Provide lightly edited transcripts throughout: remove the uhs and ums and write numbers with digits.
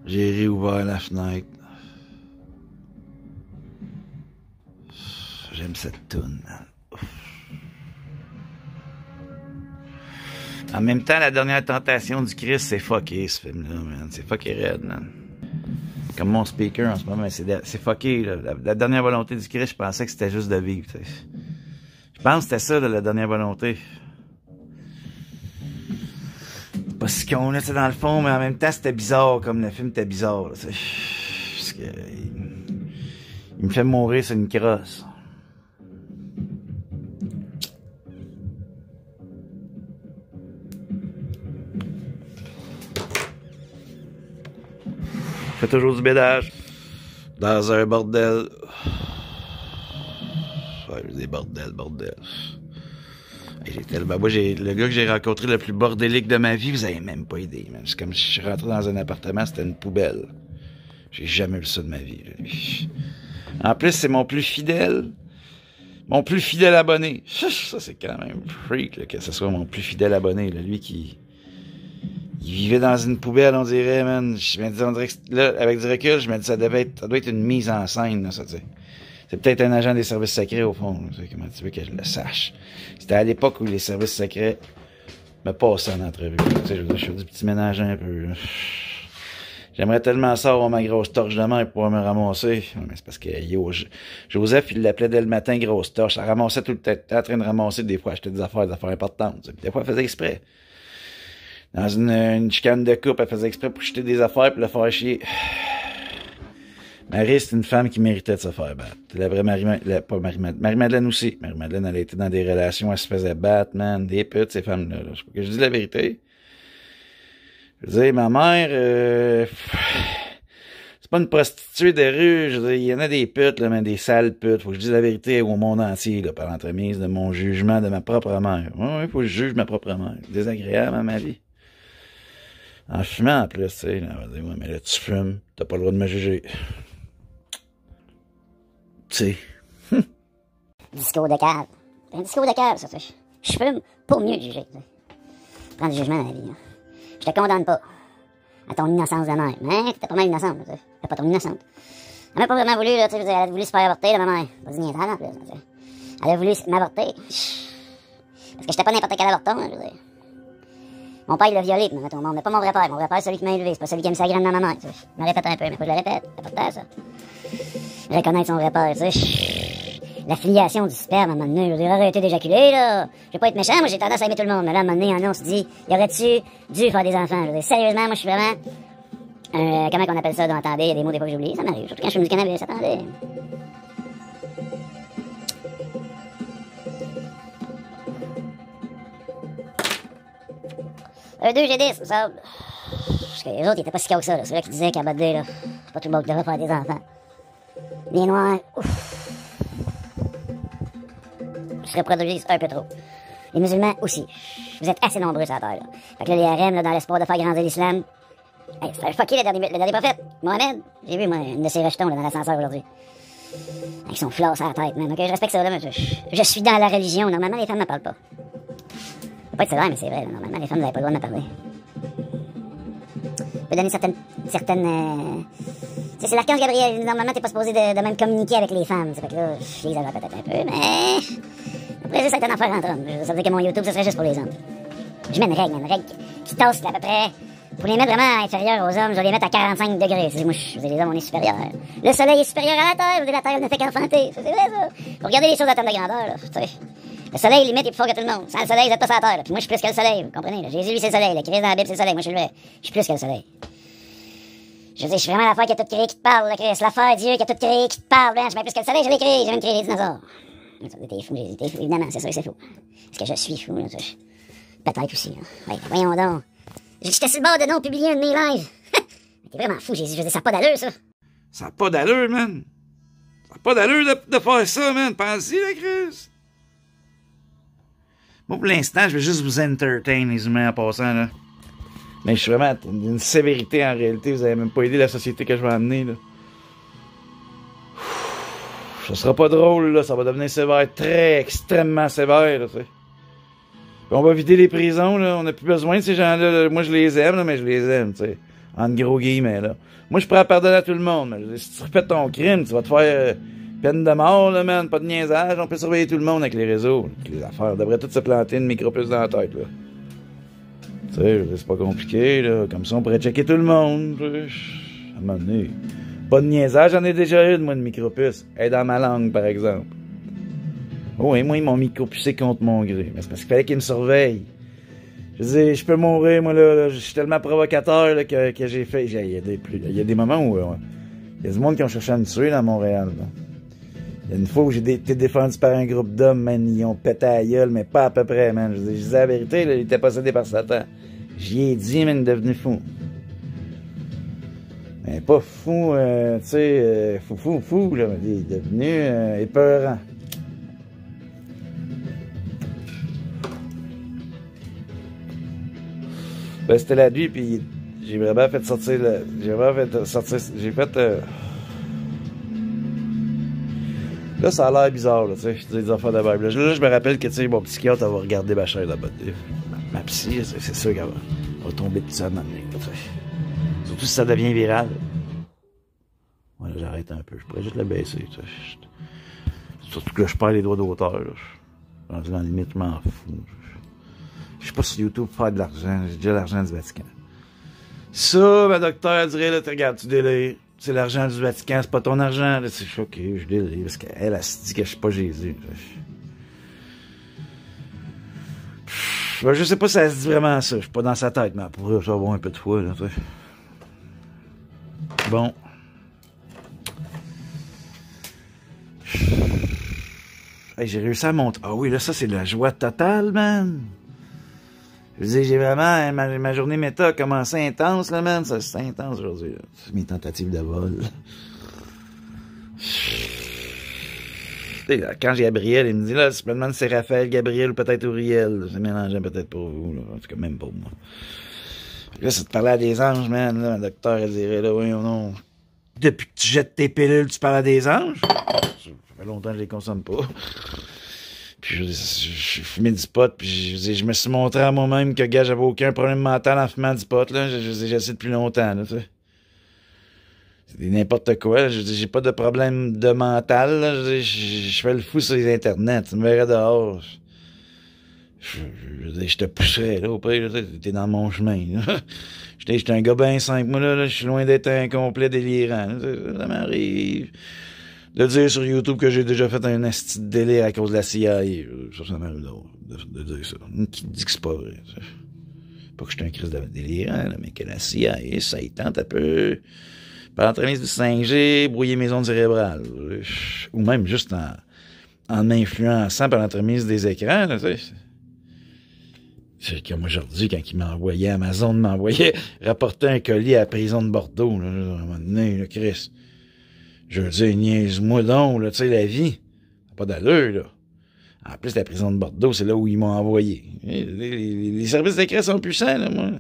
J'ai réouvert la fenêtre. J'aime cette toune, man. En même temps, La Dernière Tentation du Christ, c'est fucké, ce film-là, man. C'est fucké raide, man. Comme mon speaker en ce moment, c'est fucké, là. La Dernière Volonté du Christ, je pensais que c'était juste de vivre, t'sais. Je pense que c'était ça, là, La Dernière Volonté. Pas si con, là, c'est dans le fond, mais en même temps, c'était bizarre, comme le film était bizarre, là, parce que... Il me fait mourir sur une crosse. Je fais toujours du bédage. Dans un bordel. Ouais, des bordel. Moi, le gars que j'ai rencontré le plus bordélique de ma vie, vous avez même pas idée, man. C'est comme si je suis rentré dans un appartement, c'était une poubelle. J'ai jamais vu ça de ma vie, là. En plus, c'est mon plus fidèle abonné. Ça, c'est quand même freak, là, que ce soit mon plus fidèle abonné, là. Lui qui... Il vivait dans une poubelle, on dirait, man. Je me dis, on dirait que, là, avec du recul, je me dis, ça doit être une mise en scène, là, ça, tu sais. C'est peut-être un agent des services secrets, au fond. Comment tu veux que je le sache? C'était à l'époque où les services secrets me passaient en entrevue. Tu sais, je fais du petit ménage un peu. J'aimerais tellement ça avoir ma grosse torche de main pour pouvoir me ramasser. Mais c'est parce que, Joseph, il l'appelait dès le matin grosse torche. Elle ramassait tout le temps, en train de ramasser, des fois, acheter des affaires importantes. Des fois, elle faisait exprès. Dans une chicane de couple, elle faisait exprès pour jeter des affaires pour la faire chier. Marie, c'est une femme qui méritait de se faire battre. La vraie Marie-Madeleine aussi. Marie-Madeleine, elle a été dans des relations, elle se faisait battre, man. Des putes, ces femmes-là. Là. Je dis la vérité. Je veux dire, ma mère, c'est pas une prostituée de rue. Je veux dire, il y en a des putes, là, mais des sales putes. Faut que je dise la vérité au monde entier, là, par l'entremise de mon jugement de ma propre mère. Oui, faut que je juge ma propre mère. Désagréable, à ma vie. En fumant, en plus, tu sais. Là, on va dire, ouais, mais là, tu fumes. T'as pas le droit de me juger. Tu sais. Discours de cave. C'est un discours de cave, ça. Je fume pour mieux juger. Prends du jugement dans la vie. Hein. Je te condamne pas à ton innocence de mère. Mais t'es pas mal innocente. T'es pas ton innocente. Elle m'a pas vraiment voulu, là, tu sais. Elle a voulu se faire avorter, là, ma mère. Pas dit niaiserie, en plus. Elle a voulu m'avorter. Parce que j'étais pas n'importe quel avorton, je veux dire. Mon père, il l'a violé, mais mettons, mais pas mon vrai père. Mon vrai père, c'est celui qui m'a élevé. C'est pas celui qui aime sa graine dans ma mère. Je me répète un peu, mais faut que je le répète. C'est important, ça. Reconnaître son vrai père, tu sais. La filiation du sperme, à un moment donné. Je veux dire, arrêtez d'éjaculer, là. Je vais pas être méchant, moi, j'ai tendance à aimer tout le monde. Mais là, à un moment donné, on se dit, y aurait-tu dû faire des enfants? Je veux dire, sérieusement, moi, je suis vraiment... comment qu'on appelle ça? Donc, attendez, il y a des mots des fois que j'oublie. Ça m'arrive. Surtout quand je fume du cannabis, attendez. Deux G10, ça. Parce que les autres, ils étaient pas si cons que ça, là. C'est là qui disaient qu'à bas de là, c'est pas tout le monde qui devrait faire des enfants. Les noirs, ouf. Ils se reproduisent un peu trop. Les musulmans aussi. Vous êtes assez nombreux sur la terre, là. Fait que là, les harems, là, dans l'espoir de faire grandir l'islam. Hey, c'est un fucké, le dernier prophète. Mohamed. J'ai vu, moi, une de ses rejetons, là, dans l'ascenseur aujourd'hui. Avec son flasque à la tête, man. Ok, je respecte ça, là, mais je suis dans la religion. Normalement, les femmes ne parlent pas. Faut pas être sévère, mais c'est vrai, là. Normalement, les femmes n'avaient pas le droit de me parler. Je peux donner certaines c'est l'archange Gabriel. Normalement, t'es pas supposé de même communiquer avec les femmes. Fait que là, je les exagère peut-être un peu, mais... Après, ça, c'est une affaire entre hommes. Ça veut dire que mon YouTube, ça serait juste pour les hommes. Je mets une règle qui tasse à peu près... Pour les mettre vraiment inférieurs aux hommes, je vais les mettre à 45 degrés. Moi, les hommes, on est supérieurs. Le soleil est supérieur à la Terre. La Terre ne fait qu'enfanter. C'est vrai, ça. Faut regarder les choses en termes de grandeur, là. Tu sais. Le soleil, limite, il est plus fort que tout le monde. Sans le soleil, vous êtes pas sur la Terre, là. Puis moi, je suis plus que le soleil. Vous comprenez, là. Jésus, lui, c'est le soleil. Le Christ dans la Bible, c'est le soleil. Moi, je suis vrai. Je suis plus que le soleil. Je veux dire, je suis vraiment l'affaire qui a tout créé qui te parle, là, Christ. L'affaire Dieu qui a tout créé qui te parle. Ben, je suis bien plus que le soleil, je l'ai créé. J'ai même créé les dinosaures. T'es fou, Jésus, t'es fou. Évidemment, c'est sûr que c'est fou. Est-ce que je suis fou, là? Peut-être aussi, là. Ouais, voyons donc. J'étais sur le bord de non publier un de mes lives. T'es vraiment fou, Jésus. Je veux dire, ça n'a pas d'allure, ça. Ça n'a pas d'allure, man. Ça n'a pas d'allure de faire ça, man. Pensez, la Chris. Bon, pour l'instant, je vais juste vous entertain, les humains, en passant, là. Mais je suis vraiment d'une sévérité, en réalité. Vous avez même pas aidé la société que je vais amener, là. Ça sera pas drôle, là. Ça va devenir sévère. Très, extrêmement sévère, là, tu sais. On va vider les prisons, là. On n'a plus besoin de ces gens-là. Là. Moi, je les aime, là, mais je les aime, tu sais. En gros guillemets, là. Moi, je suis prêt à pardonner à tout le monde, mais si tu répètes ton crime, tu vas te faire peine de mort, là, man. Pas de niaisage. On peut surveiller tout le monde avec les réseaux. Avec les affaires. On devrait tous se planter une micropuce dans la tête, là. Tu sais, c'est pas compliqué, là. Comme ça, on pourrait checker tout le monde. À un moment donné. Pas de niaisage, j'en ai déjà une, moi, de micropuce. Elle est dans ma langue, par exemple. Oui, moi, ils m'ont micropucé contre mon gré. Mais c'est parce qu'il fallait qu'ils me surveillent. Je dis, je peux mourir, moi, là. Je suis tellement provocateur, là, que j'ai fait. Il y a des moments où, il y a du monde qui ont cherché à me tuer dans Montréal, là. Il y a une fois où j'ai été défendu par un groupe d'hommes, man. Ils ont pété à la gueule, mais pas à peu près, man. Je disais la vérité, là, il était possédé par Satan. J'y ai dit, man, il est devenu fou. Mais pas fou, tu sais, fou, là. Il est devenu épeurant. Ben, c'était la nuit, puis j'ai vraiment fait sortir Là, ça a l'air bizarre, là, tu sais, des affaires de vibe. Là, je me rappelle que, tu sais, mon psychiatre va regarder ma chaîne là-bas. Ma psy, c'est sûr qu'elle va tomber de ça maintenant, tu sais. Surtout si ça devient viral. Ouais, là, j'arrête un peu. Je pourrais juste le baisser, tu sais. Surtout que je perds les droits d'auteur, là. Rendu dans la limite, je m'en fous. Je sais pas si YouTube peut faire de l'argent. J'ai déjà l'argent du Vatican. Ça, ma docteur dirait, là, regarde, tu délires. C'est l'argent du Vatican, c'est pas ton argent. Là, c'est choqué, je délire. Parce qu'elle, elle se dit que je suis pas Jésus. Ben, je sais pas si elle se dit vraiment ça. Je suis pas dans sa tête, mais elle pourrait savoir un peu de foi, là, tu sais. Bon. Hey, j'ai réussi à monter. Ah oui, là, ça, c'est de la joie totale, man. Je veux dire, j'ai vraiment... Ma journée méta a commencé intense, là, man. Ça, c'est intense aujourd'hui. C'est mes tentatives de vol. Là, quand j'ai Gabriel, il me dit, là, tu me demandes si c'est Raphaël, Gabriel ou peut-être Uriel. C'est mélangeant peut-être pour vous, là. En tout cas, même pour moi. Là, ça te parlait à des anges, man. Là, le docteur, elle dirait, là, oui ou non. Depuis que tu jettes tes pilules, tu parles à des anges? Ça fait longtemps que je les consomme pas. Puis je fumais du pot, puis je me suis montré à moi-même que, gars, j'avais aucun problème mental en fumant du pot, là. J'essaie depuis longtemps, là, tu sais. C'est n'importe quoi, j'ai pas de problème de mental, là. Je fais le fou sur les internets, tu me verrais dehors. Je te pousserais, là, au pire, t'es dans mon chemin, là. J'étais un gars bien simple, moi, là, je suis loin d'être un complet délirant, là. Ça m'arrive de dire sur YouTube que j'ai déjà fait un asti de délire à cause de la CIA. Ça m'arrive de dire ça. Qui dit que c'est pas vrai, ça. Pas que je suis un crise de délirant, là, mais que la CIA, ça y tente un peu par l'entremise du 5G, brouiller mes ondes cérébrales. Ou même juste en m'influençant par l'entremise des écrans, là, tu sais. C'est comme aujourd'hui, quand il m'envoyait, Amazon m'envoyait rapporter un colis à la prison de Bordeaux, là, à un moment donné, là, Chris. Je veux dire, niaise-moi donc, là, tu sais, la vie. Pas d'allure, là. En plus, la prison de Bordeaux, c'est là où ils m'ont envoyé. Les services secrets sont puissants, là, moi.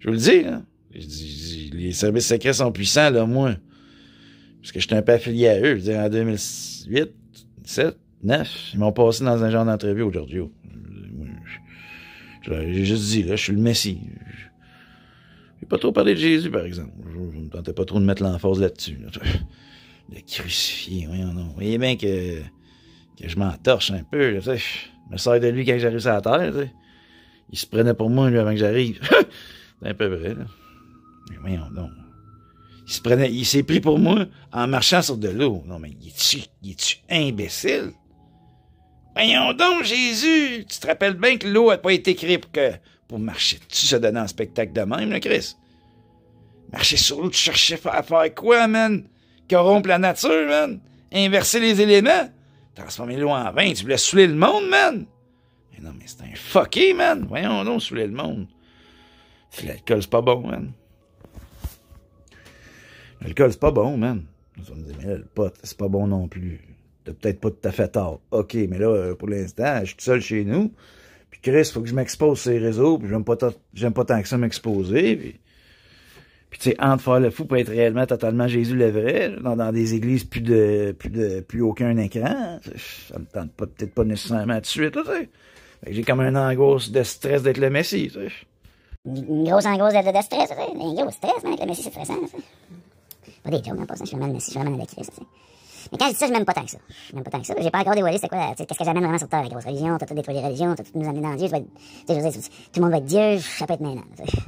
Je vous le dis, là. Je dis, les services secrets sont puissants, là, moi. Parce que j'étais un peu affilié à eux. Je veux dire, en 2008, 2007, 2009, ils m'ont passé dans un genre d'entrevue au Giorgio. J'ai juste dit, là, je suis le Messie. J'ai pas trop parlé de Jésus, par exemple. Je me tentais pas trop de mettre l'emphase là-dessus. Là. Le crucifié, voyons non. Vous voyez bien que je m'entorche un peu. Là, je me sers de lui quand j'arrive sur la terre. T'sais. Il se prenait pour moi, lui, avant que j'arrive. C'est un peu vrai, là. Mais voyons donc. Il s'est pris pour moi en marchant sur de l'eau. Non, mais il est-tu imbécile? Voyons donc, Jésus! Tu te rappelles bien que l'eau n'a pas été créée pour marcher dessus, se donner un spectacle de même, là, Chris? Marcher sur l'eau, tu cherchais à faire quoi, man? Corrompre la nature, man? Inverser les éléments? Transformer l'eau en vin? Tu voulais saouler le monde, man? Mais non, mais c'est un fucké, man! Voyons donc, saouler le monde. L'alcool, c'est pas bon, man. L'alcool, c'est pas bon, man. On me dit, mais là, le pot, c'est pas bon non plus. T'as peut-être pas tout à fait tort. OK, mais là, pour l'instant, je suis tout seul chez nous. Puis Chris, faut que je m'expose sur les réseaux. Puis j'aime pas tant que ça m'exposer. Puis tu sais, entre faire le fou pour être réellement totalement Jésus le vrai, dans des églises plus aucun écran, ça me tente peut-être pas nécessairement tout de suite, là, tu sais. J'ai comme un angoisse de stress d'être le Messie, tu sais. une grosse angoisse de stress, tu sais. Un gros stress, man, avec le Messi, c'est stressant, tu sais. Pas des jokes, non, pas ça. Je suis vraiment le Messi, je suis vraiment le Christ, tu sais. Mais quand je dis ça, je m'aime pas tant que ça. Je m'aime pas tant que ça. J'ai pas encore dévoilé c'est quoi, qu'est-ce que j'amène vraiment sur Terre, la grosse religion, t'as tout détruit les religions, t'as tout nous amené dans Dieu, tu vas être, tu sais, je veux dire, tout le monde va être Dieu, ça peut être maintenant, tu sais.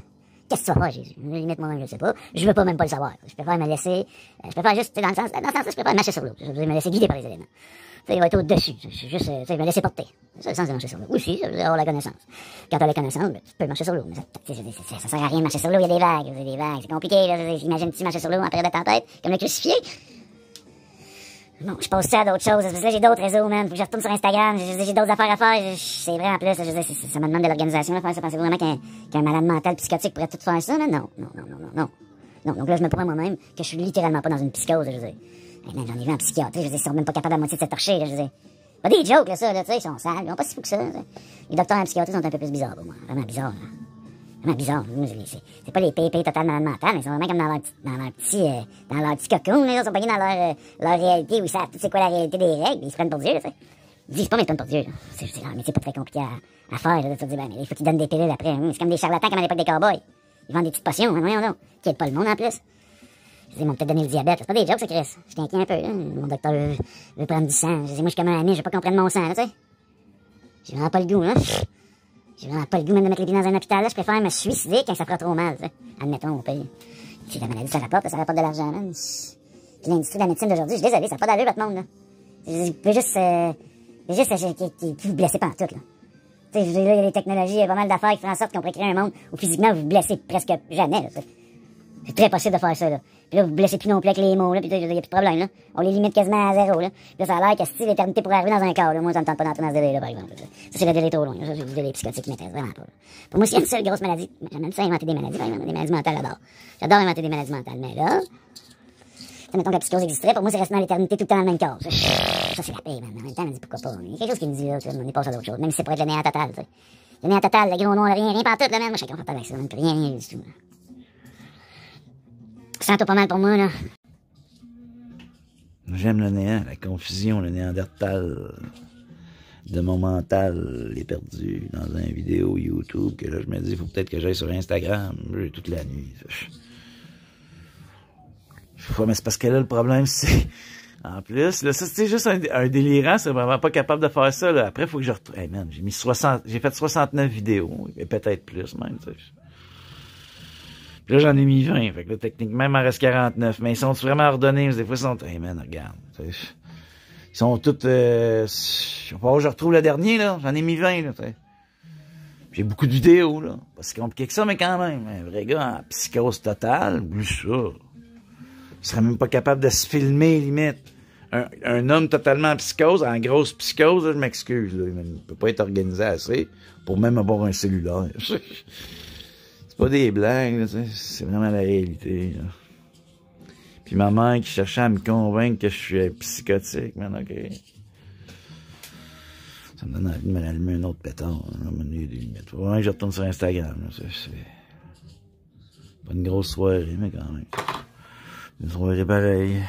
Qu'est-ce que tu vas faire, Jésus? Limite moi-même, je sais pas. Je veux pas même pas le savoir. Je préfère me laisser, je préfère juste, dans le sens, je préfère marcher sur l'eau. Je veux me laisser guider par les éléments. Tu sais, il va être au-dessus. Juste, tu sais, me laisser porter. C'est le sens de marcher sur l'eau. Aussi, ça veut dire avoir la connaissance. Quand t'as la connaissance, ben, tu peux marcher sur l'eau. Mais ça sert à rien de marcher sur l'eau, il y a des vagues. C'est compliqué, là. Imagine-tu marcher sur l'eau en période de tempête, comme le crucifié. Bon, je pose ça à d'autres choses. Parce que là, j'ai d'autres réseaux, man. Faut que je retourne sur Instagram. J'ai d'autres affaires à faire. C'est vrai, en plus, je veux dire, ça me demande de l'organisation, là, faire ça. Pensez-vous vraiment qu'un malade mental psychotique pourrait tout faire ça, man? Non. Non, donc là, je me prends moi-même que je suis littéralement pas dans une psychose, je veux dire. Hey, man, j'en ai vu en psychiatrie, je veux dire, ils sont même pas capables à moitié de se torcher, là, je veux dire. Pas des jokes, là, ça, là, tu sais, ils sont sales, ils ont pas si fou que ça, t'sais. Les docteurs en psychiatrie sont un peu plus bizarres pour moi. Vraiment bizarres, là. Vraiment bizarre. C'est pas les pépés total malades mentales, mais ils sont vraiment comme dans leur petit cocon, là. Ils sont pas dans leur réalité où ils savent tout c'est quoi la réalité des règles, ils se prennent pour Dieu, là, tu sais. Ils disent pas, mais ils se prennent pour Dieu, là. C'est leur métier pas très compliqué à faire, là. Tu te dis, ben, mais il faut qu'ils donnent des pilules après. C'est comme des charlatans comme à l'époque des cowboys. Ils vendent des petites potions, hein, voyons donc. Qui aident pas le monde, en plus. Je dis, ils m'ont peut-être donné le diabète. C'est pas des jokes, ça, Chris. Je suis inquiet un peu, là. Mon docteur veut prendre du sang. Je dis, moi, je suis comme un ami, je veux pas qu'on prenne mon sang, là, tu sais. J'ai vraiment pas le goût, là. J'ai vraiment pas le goût même de mettre les pieds dans un hôpital, là. Je préfère me suicider quand ça fera trop mal, tu sais. Admettons, au pays. Si la maladie, ça rapporte de l'argent, là. Puis l'industrie de la médecine d'aujourd'hui, je suis désolé, ça n'a pas d'allure, votre monde, là. Je veux juste qui vous blessez pas en tout, là. Tu sais, là, il y a des technologies, il y a pas mal d'affaires qui font en sorte qu'on pourrait créer un monde où physiquement vous vous blessez presque jamais, là. C'est très possible de faire ça, là. Puis là, vous blessez plus non plus avec les mots, là, puis il y a plus de problème, là. On les limite quasiment à zéro, là. Puis là, ça a l'air que si l'éternité pourrait arriver dans un corps, là, moi, ça me tente pas d'entrer dans ce délai, là, par exemple. Ça, c'est le délai trop loin, là. Ça, c'est du délai psychotique qui m'intéresse vraiment pas, là. Pour moi, s'il y a une seule grosse maladie, j'aime même ça inventer des maladies, par exemple, des maladies mentales, j'adore. J'adore inventer des maladies mentales, mais là, mettons que la psychose existerait, pour moi, c'est rester dans l'éternité tout le temps dans le même corps. Ça, c'est la paix, man. En même temps, je me dis pourquoi pas. Il y a quelque chose qui me dit, là, tu sais, on est passé à d'autres choses. Même si c'est pour être le néant total, tu sais. Le néant total, le gros noir, rien pantoute, là, man. Moi, je suis confortable avec ça, man. Rien du tout, là. Sens-toi pas mal pour moi, là. J'aime le néant, la confusion, le néandertal de mon mental est perdu dans une vidéo YouTube que là, je me dis, il faut peut-être que j'aille sur Instagram toute la nuit. Mais c'est parce que là, le problème, c'est... En plus, là, ça, c'est juste un délirant, c'est vraiment pas capable de faire ça, là. Après, il faut que je retrouve... Hey, man, j'ai fait 69 vidéos, et peut-être plus, même, tu sais. Puis là, j'en ai mis 20, fait que là, techniquement, il m'en reste 49. Mais ils sont vraiment ordonnés, des fois, ils sont... Hey, man, regarde, tu sais. Ils sont tous... Je sais pas où je retrouve le dernier, là. J'en ai mis 20, là, tu sais. J'ai beaucoup de vidéos, là. Pas si compliqué que ça, mais quand même. Un vrai gars en psychose totale, plus ça. Il serait même pas capable de se filmer, limite. Un homme totalement en psychose, en grosse psychose, là, je m'excuse, là. Il peut pas être organisé assez pour même avoir un cellulaire. C'est pas des blagues, là, c'est vraiment la réalité, là. Puis ma mère qui cherchait à me convaincre que je suis psychotique, man, ok. Ça me donne envie de m'allumer un autre pétard, hein, il y a des limites. Faut vraiment que je retourne sur Instagram, là. C'est pas une grosse soirée, mais quand même. Une soirée pareille.